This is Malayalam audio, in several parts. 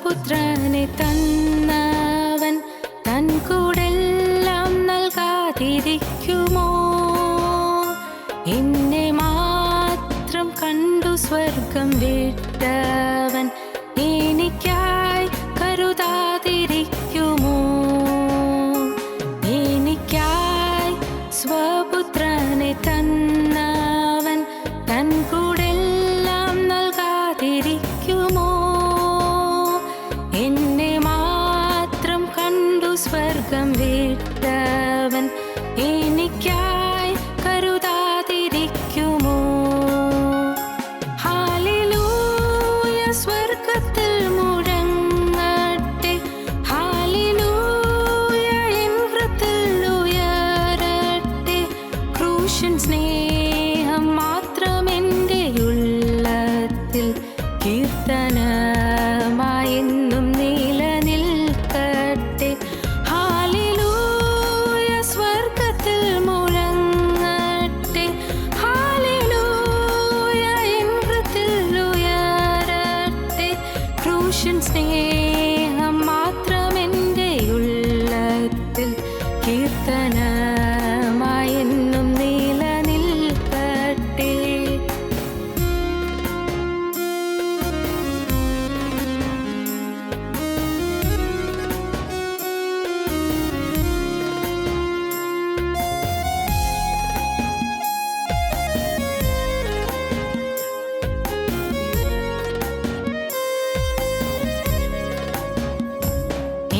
സ്വപുത്രനെ തന്നവൻ തൻ കൂടെല്ലാം നൽകാതിരിക്കുമോ? എന്നെ മാത്രം കണ്ടു സ്വർഗം വിട്ടവൻ എനിക്കായി കരുതാതിരിക്കുമോ? എനിക്കായി സ്വപുത്രനെ തന്നവൻ തൻ കൂടെല്ലാം നൽകാതിരിക്കുമോ? എന്നെ മാത്രം കണ്ടു സ്വർഗം വിട്ടവൻ എനിക്കായി കരുതാതിരിക്കുമോ? ഹല്ലേലൂയ സ്വർഗ്ഗത്തിൽ മുഴങ്ങട്ടെ, ഹല്ലേലൂയ എൻ ഹൃദയത്തിൽ ഉയരട്ടെ. ക്രൂശൻ സ്നേഹം മാത്രം എൻ്റെ ഉള്ളത്തിൽ കീർത്തനമായെന്നും നിലനിൽക്കട്ടെ. ഹല്ലേലൂയ സ്വർഗ്ഗത്തിൽ മുഴങ്ങട്ടെ, ഹല്ലേലൂയ എൻ ഹൃദയത്തിൽ ഉയരട്ടെ. ക്രൂശൻ സ്നേഹം മാത്രം എൻ്റെ ഉള്ളത്തിൽ കീർത്തനമായെന്നും നിലനിൽക്കട്ടെ.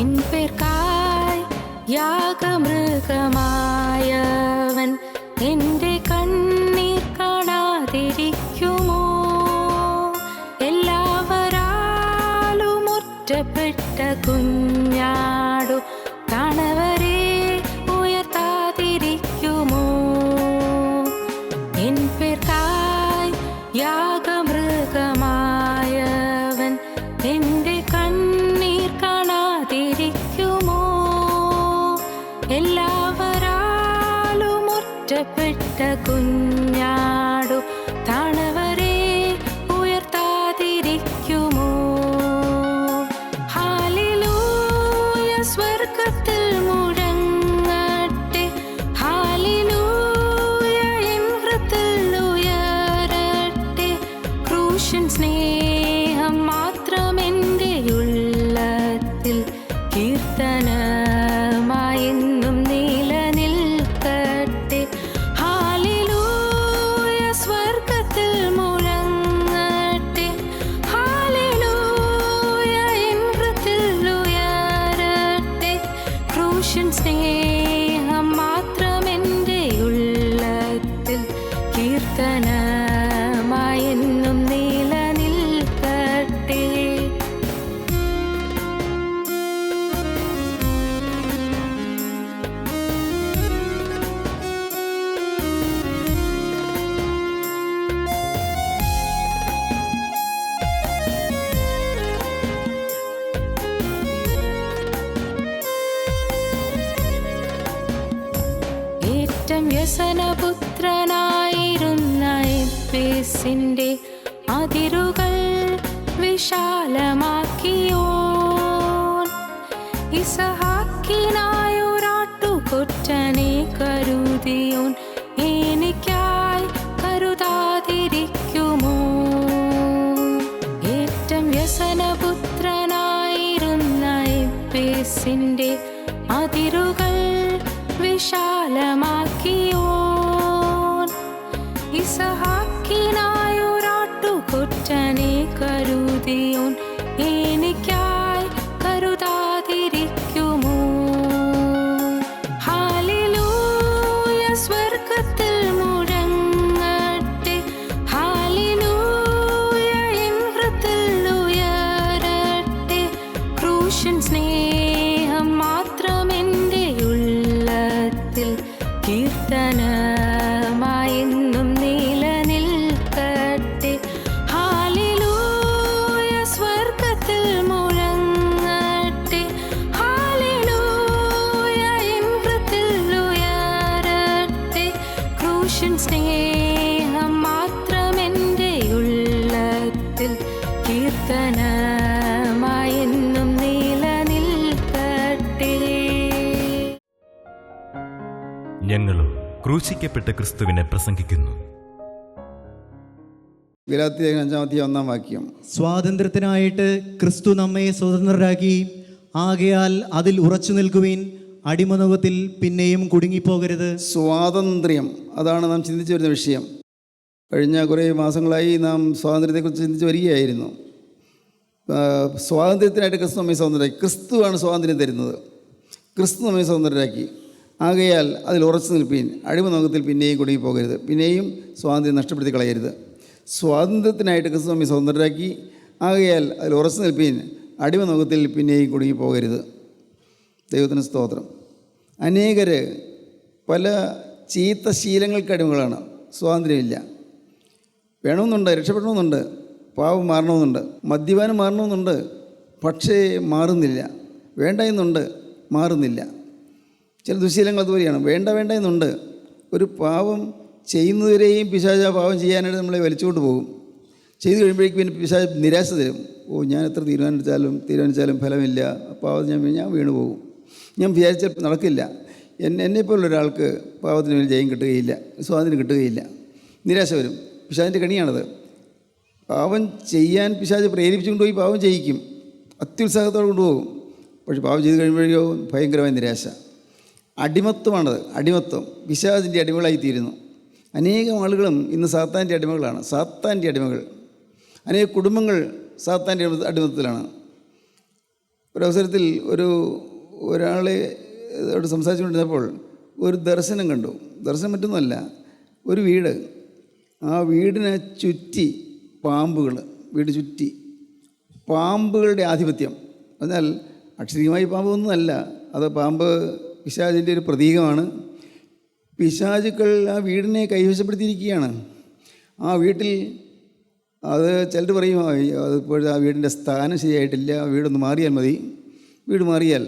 എൻ പേർക്കായി യാഗമൃഗമായവൻ എൻ്റെ കണ്ണീർ കാണാതിരിക്കുമോ? എല്ലാവരാലും ഒറ്റപ്പെട്ട കുഞ്ഞാടു കാണവരെ ഉയർത്താതിരിക്കുമോ? എൻ പേർക്കായി യാഗമൃഗമായവൻ എൻ്റെ കണ്ണീർ കാണാതിരിക്കുമോ? എല്ലാവരാലും ഒറ്റപ്പെട്ട കുഞ്ഞാടു താണവരെ ഉയർത്താതിരിക്കുമോ? ഹല്ലേലൂയ സ്വർഗ്ഗത്തിൽ മുഴങ്ങട്ടെ, ഹല്ലേലൂയ എൻ ഹൃദയത്തിൽ ഉയരട്ടെ. ക്രൂശൻ സ്നേഹം മാത്രം എൻ്റെ ഉള്ളത്തിൽ കീർത്തനമായെന്നും നിലനിൽക്കട്ടെ. ഹല്ലേലൂയ സ്വർഗ്ഗത്തിൽ മുഴങ്ങട്ടെ, ഹല്ലേലൂയ എൻ ഹൃദയത്തിൽ ഉയരട്ടെ. ക്രൂശൻ സ്നേഹം മാത്രം എൻ്റെ ഉള്ളത്തിൽ കീർത്തനമായെന്നും നിലനിൽക്കട്ടെ. ഏറ്റം വ്യസനപുത്രനായിരുന്ന എഫേസിന്റെ അതിരുകൾ വിശാലമാക്കിയോൻ, ഇസഹാക്കിനായൊരാട്ടുകൊറ്റനെ കരുതിയോൻ എനിക്കായി കരുതാതിരിക്കുമോ? ഏറ്റം വ്യസനപുത്രനായിരുന്ന എഫേസിന്റെ അതിരുകൾ വിശാലമാക്കിയോൻ, ഇസഹാക്കിനായൊരാട്ടുകൊറ്റനെ കരുതിയോൻ എനിക്കായി കരുതാതിരിക്കുമോ? ഹല്ലേലൂയ സ്വർഗ്ഗത്തിൽ മുഴങ്ങട്ടെ, ഹല്ലേലൂയ എൻ ഹൃദയത്തിൽ ഉയരട്ടെ. ക്രൂശൻ സ്നേഹം മാത്രം എൻ്റെ ഉള്ളത്തിൽ കീർത്തനമായെന്നും നിലനിൽക്കട്ടെ. ഹല്ലേലൂയ സ്വർഗ്ഗത്തിൽ ക്രൂശിക്കപ്പെട്ട ക്രിസ്തുവിനെ പ്രസംഗിക്കുന്നു. ഗലാത്യർ 5:1 സ്വാതന്ത്ര്യത്തിനായിട്ട് ക്രിസ്തു നമ്മെ സ്വതന്ത്രരാക്കി, ആകയാൽ അതിൽ ഉറച്ചു നിൽക്കുവിൻ, അടിമനുഖത്തിൽ പിന്നെയും കുടുങ്ങിപ്പോകരുത്. സ്വാതന്ത്ര്യം, അതാണ് നാം ചിന്തിച്ചു വരുന്ന വിഷയം. കഴിഞ്ഞ കുറേ മാസങ്ങളായി നാം സ്വാതന്ത്ര്യത്തെക്കുറിച്ച് ചിന്തിച്ച് വരികയായിരുന്നു. സ്വാതന്ത്ര്യത്തിനായിട്ട് ക്രിസ്തു നമ്മെ സ്വതന്ത്രരാക്കി. ക്രിസ്തുവാണ് സ്വാതന്ത്ര്യം തരുന്നത്. ക്രിസ്തു നമ്മെ സ്വതന്ത്രരാക്കി, ആകയാൽ അതിൽ ഉറച്ചു നിൽപ്പീൻ, അടിമനുഖത്തിൽ പിന്നെയും കുടുങ്ങിപ്പോകരുത്. പിന്നെയും സ്വാതന്ത്ര്യം നഷ്ടപ്പെടുത്തി കളയരുത്. സ്വാതന്ത്ര്യത്തിനായിട്ട് ക്രിസ്തു നമ്മെ സ്വതന്ത്രരാക്കി, ആകയാൽ അതിൽ ഉറച്ചു നിൽപ്പീൻ, അടിമനുഖത്തിൽ പിന്നെയും കുടുങ്ങിപ്പോകരുത്. ദൈവത്തിന് സ്തോത്രം. അനേകർ പല ചീത്ത ശീലങ്ങൾക്ക് അടിമകളാണ്. സ്വാതന്ത്ര്യമില്ല. വേണമെന്നുണ്ട്, രക്ഷപ്പെടണമെന്നുണ്ട്, പാവം മാറണമെന്നുണ്ട്, മദ്യപാനം മാറണമെന്നുണ്ട്, പക്ഷേ മാറുന്നില്ല. വേണ്ട എന്നുണ്ട്, മാറുന്നില്ല. ചില ദുശീലങ്ങൾ അതുപോലെയാണ്. വേണ്ട എന്നുണ്ട്, ഒരു പാവം ചെയ്യുന്നവരെയും പിശാച് ആ പാവം ചെയ്യാനായിട്ട് നമ്മളെ വലിച്ചുകൊണ്ട് പോകും. ചെയ്തു കഴിയുമ്പോഴേക്കും പിന്നെ പിശാച് നിരാശ തരും. ഞാൻ എത്ര തീരുമാനിച്ചാലും ഫലമില്ല, പാവം ഞാൻ വീണു പോകും, ഞാൻ വിചാരിച്ചാൽ നടക്കില്ല. എന്നെപ്പോലുള്ളൊരാൾക്ക് പാവത്തിന് മേൽ ജയം കിട്ടുകയില്ല, സ്വാതന്ത്ര്യം കിട്ടുകയില്ല, നിരാശ വരും. പിശാചിൻ്റെ കണിയാണത്. പാവം ചെയ്യാൻ പിശാച് പ്രേരിപ്പിച്ചുകൊണ്ട് പോയി പാവം ചെയ്യിക്കും, അത്യുത്സാഹത്തോടെ കൊണ്ടുപോകും. പക്ഷെ പാവം ചെയ്ത് കഴിയുമ്പോഴോ ഭയങ്കരമായ നിരാശ. അടിമത്വമാണത്. അടിമത്വം പിശാചിൻ്റെ അടിമകളായിത്തീരുന്നു. അനേകം ആളുകളും ഇന്ന് സാത്താൻ്റെ അടിമകളാണ്. സാത്താൻ്റെ അടിമകൾ. അനേക കുടുംബങ്ങൾ സാത്താൻ്റെ അടിമത്തത്തിലാണ്. ഒരവസരത്തിൽ ഒരാളെ അവിടെ സംസാരിച്ചുകൊണ്ടിരുന്നപ്പോൾ ഒരു ദർശനം കണ്ടു. ദർശനം മറ്റൊന്നുമല്ല, ഒരു വീട്, ആ വീടിനെ ചുറ്റി പാമ്പുകൾ, വീട് ചുറ്റി പാമ്പുകളുടെ ആധിപത്യം. എന്നാൽ അക്ഷരികമായി പാമ്പൊന്നുമല്ല, അത് പാമ്പ് പിശാചിൻ്റെ ഒരു പ്രതീകമാണ്. പിശാചുക്കൾ ആ വീടിനെ കൈവശപ്പെടുത്തിയിരിക്കുകയാണ്. ആ വീട്ടിൽ അത് ചിലർ പറയും, അതിപ്പോഴത്തെ ആ വീടിൻ്റെ സ്ഥാനം ശരിയായിട്ടില്ല, വീടൊന്ന് മാറിയാൽ മതി, വീട് മാറിയാൽ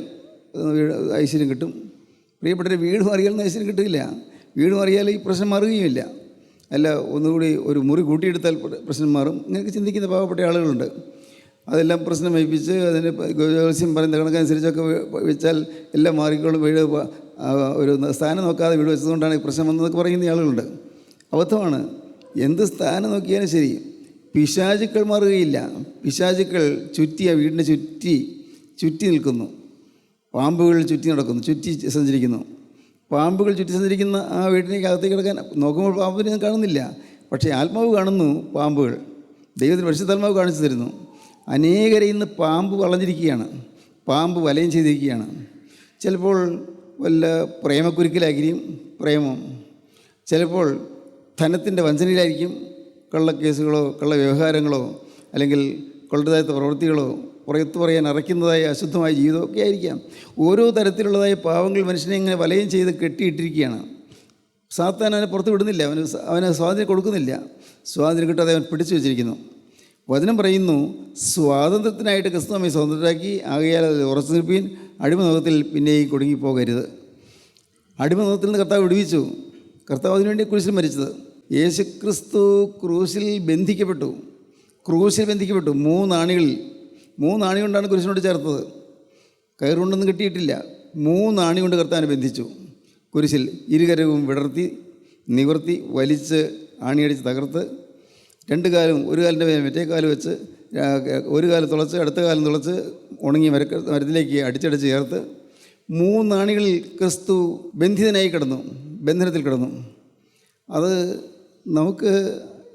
ഐശ്വര്യം കിട്ടും. പ്രിയപ്പെട്ടവരെ, വീട് മാറിയാൽ ഐശ്വര്യം കിട്ടില്ല. വീട് മാറിയാൽ ഈ പ്രശ്നം മാറുകയുമില്ല. അല്ല, ഒന്നുകൂടി ഒരു മുറി കൂട്ടിയെടുത്താൽ പ്രശ്നം മാറും. ഇങ്ങനെയൊക്കെ ചിന്തിക്കുന്ന പാവപ്പെട്ട ആളുകളുണ്ട്. അതെല്ലാം പ്രശ്നം വയ്പ്പിച്ച് അതിന് ജ്യോത്സ്യം പറയുന്ന കണക്കനുസരിച്ചൊക്കെ വെച്ചാൽ എല്ലാം മാറിക്കോളും, വീട് ഒരു സ്ഥാനം നോക്കാതെ വീട് വെച്ചതുകൊണ്ടാണ് ഈ പ്രശ്നം വന്നതൊക്കെ പറയുന്ന ആളുകളുണ്ട്. അബദ്ധമാണ്. എന്ത് സ്ഥാനം നോക്കിയാലും ശരി, പിശാചുക്കൾ മാറുകയില്ല. പിശാചുക്കൾ ആ വീടിനെ ചുറ്റി നിൽക്കുന്നു. പാമ്പുകൾ ചുറ്റി നടക്കുന്നു, ചുറ്റി സഞ്ചരിക്കുന്നു. പാമ്പുകൾ ചുറ്റി സഞ്ചരിക്കുന്ന ആ വീട്ടിലേക്ക് അകത്തേക്ക് കിടക്കാൻ നോക്കുമ്പോൾ പാമ്പിനെ കാണുന്നില്ല, പക്ഷേ ആത്മാവ് കാണുന്നു. പാമ്പുകൾ ദൈവത്തിന് പരിശുദ്ധാത്മാവ് കാണിച്ചു തരുന്നു. അനേകരെ ഇന്ന് പാമ്പ് വളഞ്ഞിരിക്കുകയാണ്, പാമ്പ് വലയം ചെയ്തിരിക്കുകയാണ്. ചിലപ്പോൾ വല്ല പ്രേമക്കുരുക്കിലായിരിക്കും പ്രേമം, ചിലപ്പോൾ ധനത്തിൻ്റെ വഞ്ചനയിലായിരിക്കും, കള്ളക്കേസുകളോ കള്ള വ്യവഹാരങ്ങളോ അല്ലെങ്കിൽ കൊള്ളരുതാത്ത പ്രവൃത്തികളോ പുറത്തു പറയാൻ അറയ്ക്കുന്നതായ അശുദ്ധമായ ജീവിതമൊക്കെ ആയിരിക്കാം. ഓരോ തരത്തിലുള്ളതായ പാവങ്ങൾ മനുഷ്യനെ ഇങ്ങനെ വലയം ചെയ്ത് കെട്ടിയിട്ടിരിക്കുകയാണ്. സാത്താൻ അവനെ പുറത്ത് വിടുന്നില്ല, അവന് സ്വാതന്ത്ര്യം കൊടുക്കുന്നില്ല. സ്വാതന്ത്ര്യം കിട്ടാതെ അവൻ പിടിച്ചു വച്ചിരിക്കുന്നു. വചനം പറയുന്നു, സ്വാതന്ത്ര്യത്തിനായിട്ട് ക്രിസ്തു നമ്മെ സ്വതന്ത്രരാക്കി, ആകയാൽ അതിൽ ഉറച്ചു നിൽപ്പീൻ, അടിമനുഖത്തിൽ പിന്നെയും കുടുങ്ങിപ്പോകരുത്. അടിമനുഖത്തിൽ നിന്ന് കർത്താവ് വിടുവിച്ചു. കർത്താവ് അതിനുവേണ്ടി ക്രൂശിൽ മരിച്ചത്. യേശുക്രിസ്തു ക്രൂശിൽ ബന്ധിക്കപ്പെട്ടു. 3 ആണി കൊണ്ടാണ് കുരിശിനോട് ചേർത്തത്. കയറുകൊണ്ടൊന്നും കിട്ടിയിട്ടില്ല. 3 ആണി കൊണ്ട് കർത്താവിനെ ബന്ധിച്ചു. കുരിശിൽ ഇരുകരവും വിടർത്തി നിവർത്തി വലിച്ച് ആണിയടിച്ച് തകർത്ത് 2 കാലും, ഒരു കാലിൻ്റെ മറ്റേ കാല് വെച്ച്, ഒരു കാല് തുളച്ച് അടുത്ത കാലം തുളച്ച് ഉണങ്ങി മരത്തിലേക്ക് അടിച്ചടിച്ച് ചേർത്ത് 3 ആണികളിൽ ക്രിസ്തു ബന്ധനത്തിൽ കിടന്നു. അത് നമുക്ക്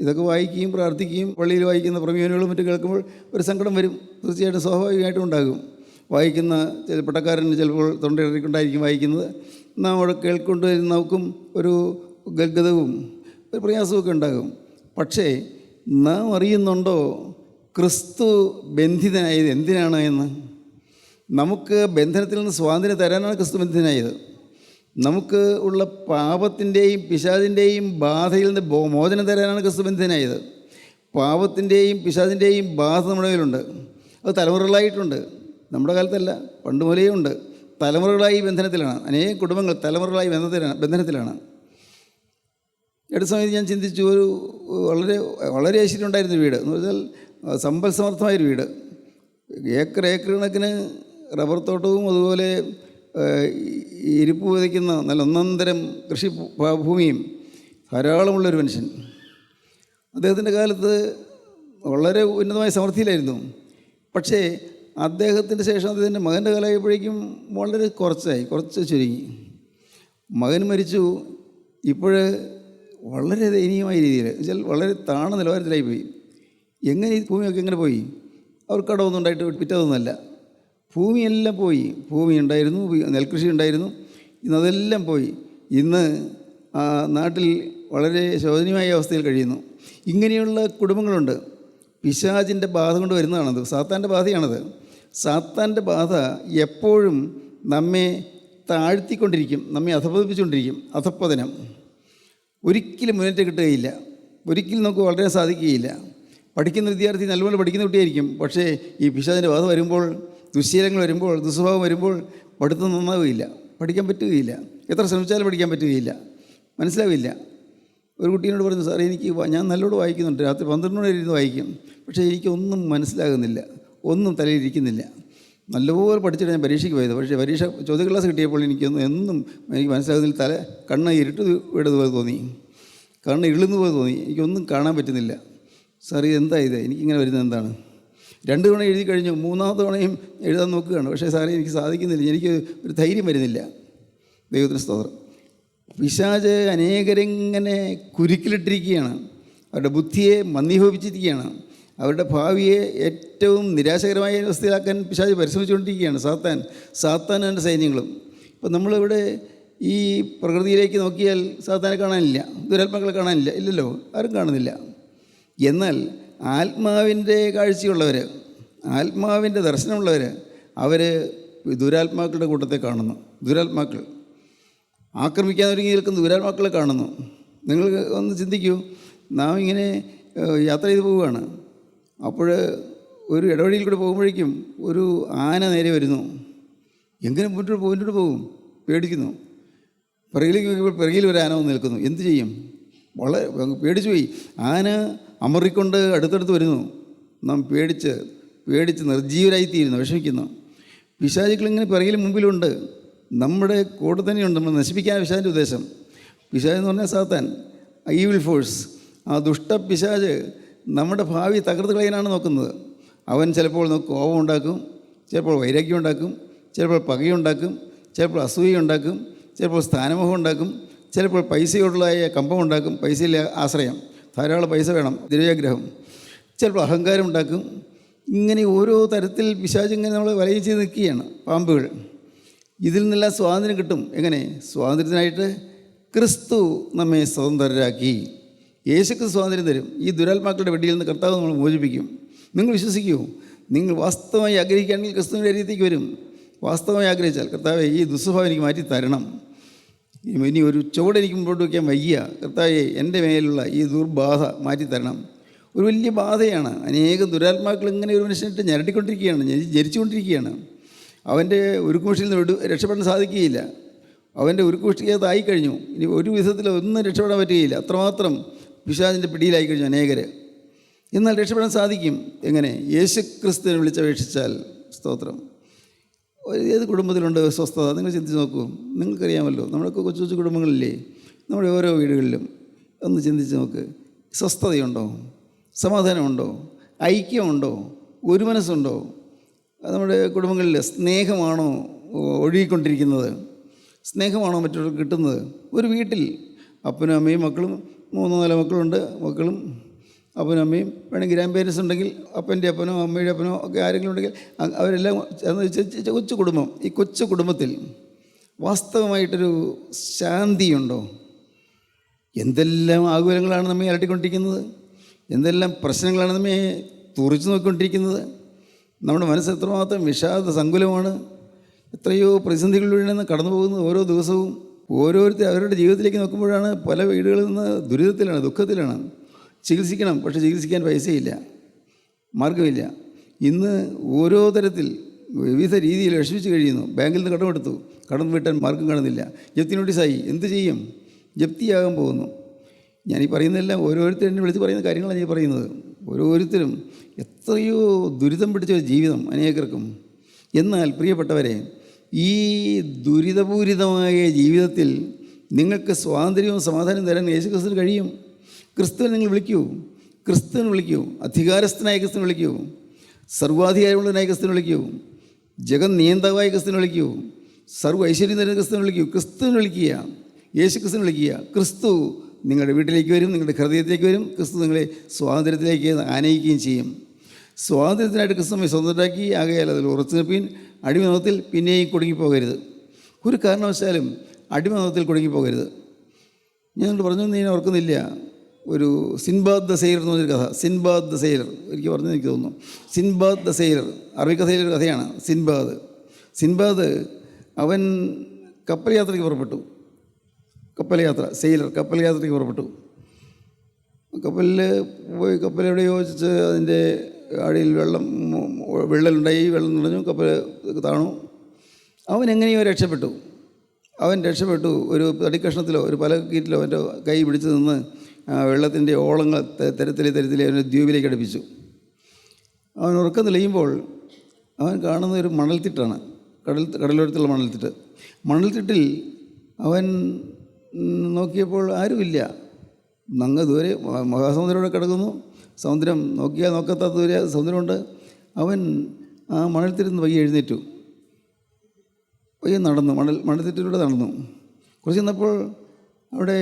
ഇതൊക്കെ വായിക്കുകയും പ്രാർത്ഥിക്കുകയും പള്ളിയിൽ വായിക്കുന്ന പ്രമേയനുകളും മറ്റും കേൾക്കുമ്പോൾ ഒരു സങ്കടം വരും. തീർച്ചയായിട്ടും സ്വാഭാവികമായിട്ടും ഉണ്ടാകും. വായിക്കുന്ന ചില പട്ടക്കാരൻ ചിലപ്പോൾ തൊണ്ടയിറക്കൊണ്ടായിരിക്കും വായിക്കുന്നത്. നാം അവിടെ കേൾക്കൊണ്ട് നമുക്കും ഒരു ഗദ്ഗതവും ഒരു പ്രയാസമൊക്കെ ഉണ്ടാകും. പക്ഷേ നാം അറിയുന്നുണ്ടോ ക്രിസ്തു ബന്ധിതനായത് എന്തിനാണ് എന്ന്? നമുക്ക് ബന്ധനത്തിൽ നിന്ന് സ്വാതന്ത്ര്യം തരാനാണ് ക്രിസ്തു ബന്ധിതനായത്. നമുക്ക് ഉള്ള പാപത്തിൻ്റെയും പിശാചിൻ്റെയും ബാധയിൽ നിന്ന് മോചനം തരാനാണ് ക്രിസ്തു ബന്ധിതനായത്. പാപത്തിൻ്റെയും പിശാചിൻ്റെയും ബാധ നമ്മുടെ മേലുണ്ട്. അത് തലമുറകളായിട്ടുണ്ട്. നമ്മുടെ കാലത്തല്ല, പണ്ട് മുതലേ ഉണ്ട്. തലമുറകളായി ബന്ധനത്തിലാണ്. അനേകം കുടുംബങ്ങൾ തലമുറകളായി ബന്ധനത്തിലാണ്. അടുത്ത സമയത്ത് ഞാൻ ചിന്തിച്ചു, ഒരു വളരെ ഐശ്വര്യം ഉണ്ടായിരുന്ന വീട് എന്ന് വെച്ചാൽ സമ്പൽ സമർത്ഥമായൊരു വീട്, ഏക്കർ കണക്കിന് റബ്ബർ തോട്ടവും അതുപോലെ ഇരിപ്പ് വിതയ്ക്കുന്ന നല്ല ഒന്നന്തരം കൃഷി ഭൂമിയും ധാരാളമുള്ളൊരു മനുഷ്യൻ. അദ്ദേഹത്തിൻ്റെ കാലത്ത് വളരെ ഉന്നതമായ സമൃദ്ധിയിലായിരുന്നു. പക്ഷേ അദ്ദേഹത്തിൻ്റെ ശേഷം അദ്ദേഹത്തിൻ്റെ മകൻ്റെ കാലമായപ്പോഴേക്കും വളരെ കുറച്ച് ചുരുങ്ങി. മകൻ മരിച്ചു. ഇപ്പോൾ വളരെ ദയനീയമായ രീതിയിൽ വെച്ചാൽ വളരെ താണ നിലവാരത്തിലായിപ്പോയി. എങ്ങനെ ഈ ഭൂമിയൊക്കെ എങ്ങനെ പോയി? അവർക്ക് കടമൊന്നും ഉണ്ടായിട്ട് വിറ്റതൊന്നുമല്ല. ഭൂമിയെല്ലാം പോയി. ഭൂമി ഉണ്ടായിരുന്നു, നെൽകൃഷി ഉണ്ടായിരുന്നു, ഇന്നതെല്ലാം പോയി. ഇന്ന് ആ നാട്ടിൽ വളരെ ശോചനീയമായ അവസ്ഥയിൽ കഴിയുന്നു. ഇങ്ങനെയുള്ള കുടുംബങ്ങളുണ്ട്. പിശാചിൻ്റെ ബാധ കൊണ്ട് വരുന്നതാണത്. സാത്താൻ്റെ ബാധയാണത്. സാത്താൻ്റെ ബാധ എപ്പോഴും നമ്മെ താഴ്ത്തിക്കൊണ്ടിരിക്കും, നമ്മെ അധപ്പതിപ്പിച്ചുകൊണ്ടിരിക്കും. അധപ്പതനം ഒരിക്കലും മുന്നേറ്റം കിട്ടുകയില്ല. ഒരിക്കലും നമുക്ക് വളരാൻ സാധിക്കുകയില്ല. പഠിക്കുന്ന വിദ്യാർത്ഥി നല്ലപോലെ പഠിക്കുന്ന കുട്ടിയായിരിക്കും. പക്ഷേ ഈ പിശാചിൻ്റെ ബാധ വരുമ്പോൾ, ദുശ്ശീലങ്ങൾ വരുമ്പോൾ, ദുസ്വഭാവം വരുമ്പോൾ പഠിത്തം നന്നാവുകയില്ല, പഠിക്കാൻ പറ്റുകയില്ല. എത്ര ശ്രമിച്ചാലും പഠിക്കാൻ പറ്റുകയില്ല, മനസ്സിലാവില്ല. ഒരു കുട്ടീനോട് പറഞ്ഞു, സാറേ ഞാൻ നല്ലോണം വായിക്കുന്നുണ്ട്, രാത്രി 12 മണി വരെ ഇരുന്ന് വായിക്കും, പക്ഷേ എനിക്കൊന്നും മനസ്സിലാകുന്നില്ല, ഒന്നും തലയിലിരിക്കുന്നില്ല. നല്ലപോലെ പഠിച്ചിട്ട് ഞാൻ പരീക്ഷയ്ക്ക് പോയത്. പക്ഷേ പരീക്ഷ ചോദ്യ ക്ലാസ് കിട്ടിയപ്പോൾ എനിക്ക് മനസ്സിലാകുന്നില്ല. കണ്ണ് ഇരുട്ട് വിടുന്നത് തോന്നി, കണ്ണ് ഇള്ളുന്ന പോലെ തോന്നി, എനിക്കൊന്നും കാണാൻ പറ്റുന്നില്ല. സാറേ എന്താ ഇത്, എനിക്കിങ്ങനെ വരുന്നത് എന്താണ്? 2 തവണ എഴുതി കഴിഞ്ഞു, 3ാമത്തെ തവണയും എഴുതാൻ നോക്കുകയാണ്. പക്ഷേ സാറേ എനിക്ക് സാധിക്കുന്നില്ല, എനിക്ക് ഒരു ധൈര്യം വരുന്നില്ല. ദൈവത്തിന് സ്തോത്രം. പിശാച് അനേകരിങ്ങനെ കുരുക്കിലിട്ടിരിക്കുകയാണ്. അവരുടെ ബുദ്ധിയെ മന്ദീഭവിച്ചിരിക്കുകയാണ്. അവരുടെ ഭാവിയെ ഏറ്റവും നിരാശകരമായ അവസ്ഥയിലാക്കാൻ പിശാച് പരിശ്രമിച്ചുകൊണ്ടിരിക്കുകയാണ്. സാത്താൻ എൻ്റെ സൈന്യങ്ങളും. ഇപ്പം നമ്മളിവിടെ ഈ പ്രകൃതിയിലേക്ക് നോക്കിയാൽ സാത്താനെ കാണാനില്ല, ദുരാത്മാക്കളെ കാണാനില്ല, ഇല്ലല്ലോ, ആരും കാണുന്നില്ല. എന്നാൽ ആത്മാവിൻ്റെ കാഴ്ചയുള്ളവർ, ആത്മാവിൻ്റെ ദർശനമുള്ളവർ, അവർ ദുരാത്മാക്കളുടെ കൂട്ടത്തെ കാണുന്നു. ദുരാത്മാക്കൾ ആക്രമിക്കാൻ ഒരുങ്ങി നിൽക്കുന്ന ദുരാത്മാക്കളെ കാണുന്നു. നിങ്ങൾ ഒന്ന് ചിന്തിക്കൂ. നാം ഇങ്ങനെ യാത്ര ചെയ്ത് പോവുകയാണ്. അപ്പോൾ ഒരു ഇടവഴിയിൽ കൂടെ പോകുമ്പോഴേക്കും ഒരു ആന നേരെ വരുന്നു. എങ്ങനെ മുന്നോട്ട് പോകും? പേടിക്കുന്നു. പിറകിലേക്ക് നോക്കിയപ്പോൾ പിറകിൽ ഒരു ആന വന്ന് നിൽക്കുന്നു. എന്ത് ചെയ്യും? വളരെ പേടിച്ചു പോയി. ആന അമറിക്കൊണ്ട് അടുത്തടുത്ത് വരുന്നു. നാം പേടിച്ച് നിർജീവരായിത്തീരുന്നു, വിഷമിക്കുന്നു. പിശാചുക്കളിങ്ങനെ പിറകിലും മുമ്പിലുണ്ട്, നമ്മുടെ കൂടെ തന്നെയുണ്ട്. നമ്മൾ നശിപ്പിക്കാൻ പിശാചിൻ്റെ ഉദ്ദേശം. പിശാച് എന്ന് പറഞ്ഞാൽ സാത്താൻ, ഈവിൽ ഫോഴ്സ്. ആ ദുഷ്ട പിശാച് നമ്മുടെ ഭാവി തകർത്ത് കളയാനാണ് നോക്കുന്നത്. അവൻ ചിലപ്പോൾ നമുക്ക് കോപം ഉണ്ടാക്കും, ചിലപ്പോൾ വൈരാഗ്യം ഉണ്ടാക്കും, ചിലപ്പോൾ പകയുണ്ടാക്കും, ചിലപ്പോൾ അസൂയ ഉണ്ടാക്കും, ചിലപ്പോൾ സ്ഥാനമോഹം ഉണ്ടാക്കും, ചിലപ്പോൾ പൈസയോടുള്ള കമ്പം ഉണ്ടാക്കും, പൈസയിലെ ആശ്രയം, ധാരാളം പൈസ വേണം, ദുരാഗ്രഹം, ചിലപ്പോൾ അഹങ്കാരം ഉണ്ടാക്കും. ഇങ്ങനെ ഓരോ തരത്തിൽ പിശാച് ഇങ്ങനെ നമ്മൾ വലയം ചെയ്ത് നിൽക്കുകയാണ്. പാമ്പുകൾ. ഇതിൽ നിന്നെല്ലാം സ്വാതന്ത്ര്യം കിട്ടും. എങ്ങനെ? സ്വാതന്ത്ര്യത്തിനായിട്ട് ക്രിസ്തു നമ്മെ സ്വതന്ത്രരാക്കി. യേശുക്രിസ്തു സ്വാതന്ത്ര്യം തരും. ഈ ദുരാത്മാക്കളുടെ വെടിയിൽ നിന്ന് കർത്താവ് നമ്മൾ മോചിപ്പിക്കും. നിങ്ങൾ വിശ്വസിക്കൂ. നിങ്ങൾ വാസ്തവമായി ആഗ്രഹിക്കുകയാണെങ്കിൽ ക്രിസ്തുവിൻ്റെ അരിയത്തേക്ക് വരും. വാസ്തവമായി ആഗ്രഹിച്ചാൽ, കർത്താവെ ഈ ദുസ്വഭാവം എനിക്ക് മാറ്റി തരണം, ഇനി ഒരു ചുവട് എനിക്ക് മുമ്പോട്ട് വയ്ക്കാൻ വയ്യ, കർത്താവെ എൻ്റെ മേലുള്ള ഈ ദുർബാധ മാറ്റി തരണം. ഒരു വലിയ ബാധയാണ്. അനേകം ദുരാത്മാക്കൾ ഇങ്ങനെ ഒരു മനുഷ്യനിട്ട് ഞരട്ടിക്കൊണ്ടിരിക്കുകയാണ്, ജരിച്ചുകൊണ്ടിരിക്കുകയാണ്. അവൻ്റെ ഉരുക്കുമുഷ്ടിയിൽ നിന്ന് രക്ഷപ്പെടാൻ സാധിക്കുകയില്ല. അവൻ്റെ ഉരുക്കുമുഷ്ടിക്കകത്തായി കഴിഞ്ഞു. ഇനി ഒരു വിധത്തിൽ ഒന്നും രക്ഷപ്പെടാൻ പറ്റുകയില്ല. അത്രമാത്രം പിശാചിൻ്റെ പിടിയിലായി കഴിഞ്ഞു അനേകർ. എന്നാൽ രക്ഷപ്പെടാൻ സാധിക്കും. എങ്ങനെ? യേശുക്രിസ്തുവിനെ വിളിച്ചപേക്ഷിച്ചാൽ. സ്തോത്രം. ഏത് കുടുംബത്തിലുണ്ട് സ്വസ്ഥത? നിങ്ങൾ ചിന്തിച്ച് നോക്കൂ. നിങ്ങൾക്കറിയാമല്ലോ, നമ്മുടെയൊക്കെ കൊച്ചു കൊച്ചു കുടുംബങ്ങളില്ലേ, നമ്മുടെ ഓരോ വീടുകളിലും ഒന്ന് ചിന്തിച്ച് നോക്ക്. സ്വസ്ഥതയുണ്ടോ? സമാധാനമുണ്ടോ? ഐക്യമുണ്ടോ? ഒരു മനസ്സുണ്ടോ? നമ്മുടെ കുടുംബങ്ങളിൽ സ്നേഹമാണോ ഒഴുകിക്കൊണ്ടിരിക്കുന്നത്? സ്നേഹമാണോ മറ്റവർക്ക് കിട്ടുന്നത്? ഒരു വീട്ടിൽ അപ്പനും അമ്മയും മക്കളും 3-4 മക്കളുണ്ട്. മക്കളും അപ്പനും അമ്മയും, വേണമെങ്കിൽ ഗ്രാൻഡ് പേരൻസ് ഉണ്ടെങ്കിൽ അപ്പൻ്റെ അപ്പനോ അമ്മയുടെ അപ്പനോ ഒക്കെ ആരെങ്കിലും ഉണ്ടെങ്കിൽ അവരെല്ലാം കൊച്ചു കുടുംബം. ഈ കൊച്ചു കുടുംബത്തിൽ വാസ്തവമായിട്ടൊരു ശാന്തിയുണ്ടോ? എന്തെല്ലാം ആകുലങ്ങളാണ് നമ്മെ അലട്ടിക്കൊണ്ടിരിക്കുന്നത്, എന്തെല്ലാം പ്രശ്നങ്ങളാണ് നമ്മെ തുറിച്ചു നോക്കിക്കൊണ്ടിരിക്കുന്നത്. നമ്മുടെ മനസ്സ് എത്രമാത്രം വിഷാദ സങ്കുലമാണ്. എത്രയോ പ്രതിസന്ധികളിലൂടെ കടന്നു പോകുന്നത് ഓരോ ദിവസവും. ഓരോരുത്തർ അവരുടെ ജീവിതത്തിലേക്ക് നോക്കുമ്പോഴാണ് പല വീടുകളിൽ നിന്ന് ദുരിതത്തിലാണ്, ദുഃഖത്തിലാണ്. ചികിത്സിക്കണം, പക്ഷേ ചികിത്സിക്കാൻ പൈസയില്ല, മാർഗമില്ല. ഇന്ന് ഓരോ തരത്തിൽ വിവിധ രീതിയിൽ വിഷമിച്ച് കഴിയുന്നു. ബാങ്കിൽ നിന്ന് കടമെടുത്തു, കടം വീട്ടാൻ മാർഗം കാണുന്നില്ല. ജപ്തി നോട്ടീസായി, എന്ത് ചെയ്യും? ജപ്തിയാകാൻ പോകുന്നു. ഞാനീ പറയുന്നതെല്ലാം ഓരോരുത്തരും വിളിച്ച് പറയുന്ന കാര്യങ്ങളാണ് ഞാൻ പറയുന്നത്. ഓരോരുത്തരും എത്രയോ ദുരിതം പിടിച്ച ഒരു ജീവിതം അനേകർക്കും. എന്നാൽ പ്രിയപ്പെട്ടവരെ, ഈ ദുരിതപൂരിതമായ ജീവിതത്തിൽ നിങ്ങൾക്ക് സ്വാതന്ത്ര്യവും സമാധാനവും തരാൻ യേശുക്രിസ്തുവിന് കഴിയും. ക്രിസ്തുവിനെ നിങ്ങൾ വിളിക്കൂ, ക്രിസ്തുവിനെ വിളിക്കൂ, അധികാരസ്ഥനായ ക്രിസ്തുവിനെ വിളിക്കൂ, സർവാധികാരമുള്ളവനായ ക്രിസ്തുവിനെ വിളിക്കൂ, ജഗൻ നിയന്താവായ ക്രിസ്തുവിനെ വിളിക്കൂ, സർവ്വ ഐശ്വര്യം തരുന്ന ക്രിസ്തുവിനെ വിളിക്കൂ. ക്രിസ്തുവിനെ വിളിക്കുക, യേശു ക്രിസ്തുവിനെ വിളിക്കുക. ക്രിസ്തു നിങ്ങളുടെ വീട്ടിലേക്ക് വരും, നിങ്ങളുടെ ഹൃദയത്തിലേക്ക് വരും. ക്രിസ്തു നിങ്ങളെ സ്വാതന്ത്ര്യത്തിലേക്ക് ആനയിക്കുകയും ചെയ്യും. സ്വാതന്ത്ര്യത്തിനായിട്ട് ക്രിസ്തുവിനെ സ്വന്തമാക്കി. ആകയാൽ അതിൽ ഉറച്ചു നിൽപ്പീൻ. അടിമനോഹത്തിൽ പിന്നെയും കുടുങ്ങിപ്പോകരുത്. ഒരു കാരണവശാലും അടിമനോഹത്തിൽ കുടുങ്ങിപ്പോകരുത്. ഞാൻ പറഞ്ഞൊന്നും ഞാൻ ഓർക്കുന്നില്ല. ഒരു സിൻബാദ് ദ സെയിലർ എന്ന് പറഞ്ഞൊരു കഥ. സിൻബാദ് ദ സെയിലർ എനിക്ക് പറഞ്ഞത് എനിക്ക് തോന്നുന്നു. സിൻബാദ് ദ സെയിലർ അറബിക്കഥയിലൊരു കഥയാണ്. സിൻബാദ് അവൻ കപ്പൽ യാത്രയ്ക്ക് പുറപ്പെട്ടു. കപ്പൽ യാത്രയ്ക്ക് പുറപ്പെട്ടു. കപ്പലിൽ പോയി. കപ്പലെവിടെ ചോദിച്ച് അതിൻ്റെ അടിയിൽ വിള്ളലുണ്ടായി. വെള്ളം നിറഞ്ഞു. കപ്പൽ താണു. അവൻ എങ്ങനെയോ രക്ഷപ്പെട്ടു. ഒരു തടിക്കഷ്ണത്തിലോ ഒരു പലകീറ്റിലോ അവൻ്റെ കൈ പിടിച്ച് നിന്ന് വെള്ളത്തിൻ്റെ ഓളങ്ങൾ തരത്തിലെ അവനെ ദ്വീപിലേക്ക് അടുപ്പിച്ചു. അവൻ ഉറക്കം തെളിയുമ്പോൾ അവൻ കാണുന്ന ഒരു മണൽത്തിട്ടാണ്. കടലോരത്തുള്ള മണൽത്തിട്ടിൽ അവൻ നോക്കിയപ്പോൾ ആരുമില്ല. ദൂരെ മഹാസമുദ്രം കിടക്കുന്നു. സമുദ്രം നോക്കിയാൽ നോക്കാത്ത ദൂരെ സമുദ്രമുണ്ട്. അവൻ ആ മണൽത്തിരുന്ന് പയ്യെ എഴുന്നേറ്റു. പയ്യെ നടന്നു. മണൽത്തിട്ടിലൂടെ നടന്നു. കുറച്ച് ചെന്നപ്പോൾ അവിടെ